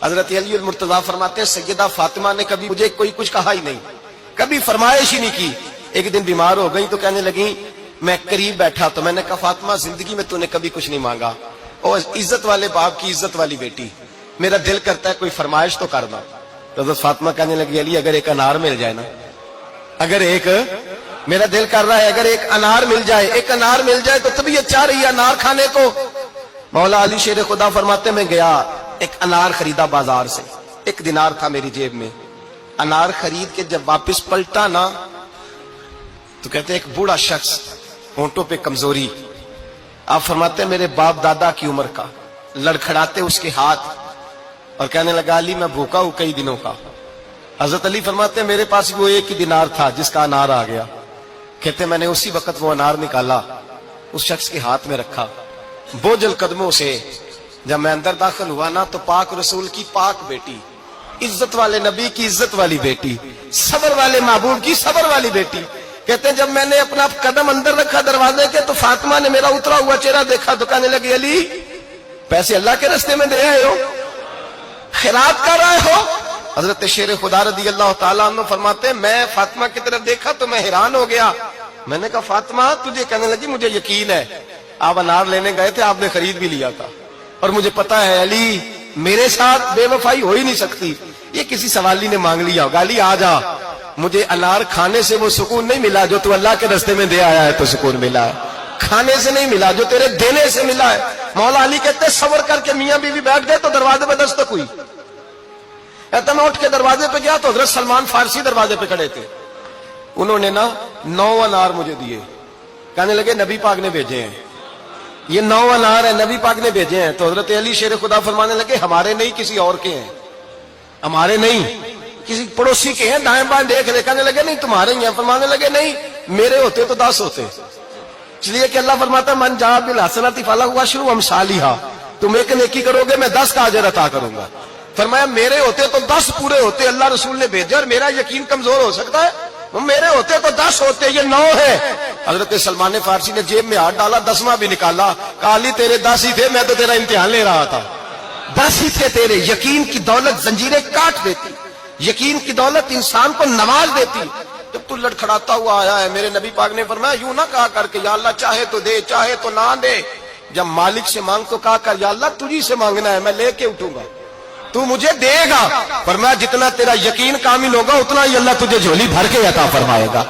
حضرت علی المرتضیٰ فرماتے ہیں سیدہ فاطمہ نے کبھی مجھے کوئی کچھ کہا ہی نہیں، کبھی فرمائش ہی نہیں کی۔ ایک دن بیمار ہو گئی تو کہنے لگی، میں قریب بیٹھا تو میں نے کہا فاطمہ زندگی میں تو نے کبھی کچھ نہیں مانگا، اور عزت والے باپ کی عزت والی بیٹی، میرا دل کرتا ہے کوئی فرمائش تو کرنا۔ حضرت فاطمہ کہنے لگی علی اگر ایک انار مل جائے نا، اگر ایک میرا دل کر رہا ہے اگر ایک انار مل جائے، ایک انار مل جائے تو طبیعت چاہ رہی ہے انار کھانے کو۔ مولا علی شیر خدا فرماتے میں گیا، ایک انار خریدا بازار سے، 1 دینار تھا میری جیب میں، انار خرید کے جب واپس پلٹا نا تو کہتے ایک بوڑھا شخص، ہونٹوں پہ کمزوری، آپ فرماتے میرے باپ دادا کی عمر کا، لڑکھڑاتے اس کے ہاتھ اور کہنے لگا علی میں بھوکا ہوں کئی دنوں کا۔ حضرت علی فرماتے میرے پاس وہ 1 ہی دینار تھا جس کا انار آ گیا، کہتے میں نے اسی وقت وہ انار نکالا، اس شخص کے ہاتھ میں رکھا، بوجھل قدموں سے جب میں اندر داخل ہوا نا تو پاک رسول کی پاک بیٹی، عزت والے نبی کی عزت والی بیٹی، صبر والے محبوب کی صبر والی بیٹی، کہتے ہیں جب میں نے اپنا قدم اندر رکھا دروازے کے تو فاطمہ نے میرا اترا ہوا چہرہ دیکھا تو کہنے لگی علی پیسے اللہ کے راستے میں دے آئے ہو، خیرات کر رہے ہو۔ حضرت شیر خدا رضی اللہ تعالیٰ عنہ فرماتے ہیں میں فاطمہ کی طرف دیکھا تو میں حیران ہو گیا، میں نے کہا فاطمہ تجھے، کہنے لگی مجھے یقین ہے آپ انار لینے گئے تھے، آپ نے خرید بھی لیا تھا، اور مجھے پتا ہے علی میرے ساتھ بے وفائی ہو ہی نہیں سکتی، یہ کسی سوالی نے مانگ لیا ہوگا، علی آ جا، مجھے انار کھانے سے وہ سکون نہیں ملا جو تو اللہ کے راستے میں دے آیا ہے تو سکون ملا ہے، کھانے سے نہیں ملا جو تیرے دینے سے ملا ہے۔ مولا علی کہتے ہیں صبر کر کے میاں بیوی بیٹھ گئے تو دروازے پہ دستک ہوئی، کہتا میں اٹھ کے دروازے پہ گیا تو حضرت سلمان فارسی دروازے پہ کھڑے تھے، انہوں نے نا 9 انار مجھے دیے، کہنے لگے نبی پاک نے بھیجے ہیں، یہ 9 انار ہے نبی پاک نے بھیجے ہیں۔ تو حضرت علی شیر خدا فرمانے لگے ہمارے نہیں کسی اور کے ہیں، ہمارے نہیں کسی پڑوسی کے ہیں، دائیں بائیں دیکھ رہے، کہنے لگے نہیں تمہارے ہی ہیں، فرمانے لگے نہیں میرے ہوتے تو 10 ہوتے، اس لیے کہ اللہ فرماتا ہے من جاء بالحسنۃ فلہ عشر امثالھا، تم ایک نیکی کرو گے میں 10 کا اجر عطا کروں گا۔ فرمایا میرے ہوتے تو 10 پورے ہوتے، اللہ رسول نے بھیجا اور میرا یقین کمزور ہو سکتا ہے، وہ میرے ہوتے تو 10 ہوتے، یہ 9 ہے۔ حضرت سلمان فارسی نے جیب میں ہاتھ ڈالا، 10واں بھی نکالا، کہا علی تیرے 10 ہی تھے، میں تو تیرا امتحان لے رہا تھا، 10 ہی تھے تیرے۔ یقین کی دولت زنجیریں کاٹ دیتی، یقین کی دولت انسان کو نواز دیتی۔ جب تو لڑکھڑاتا ہوا آیا ہے، میرے نبی پاک نے فرمایا یوں نہ کہا کر کے یا اللہ چاہے تو دے چاہے تو نہ دے، جب مالک سے مانگ تو کہا کر یا اللہ تجھی سے مانگنا ہے، میں لے کے اٹھوں گا، تو مجھے دے گا۔ فرمایا جتنا تیرا یقین کامل ہوگا اتنا ہی اللہ تجھے جھولی بھر کے عطا فرمائے گا۔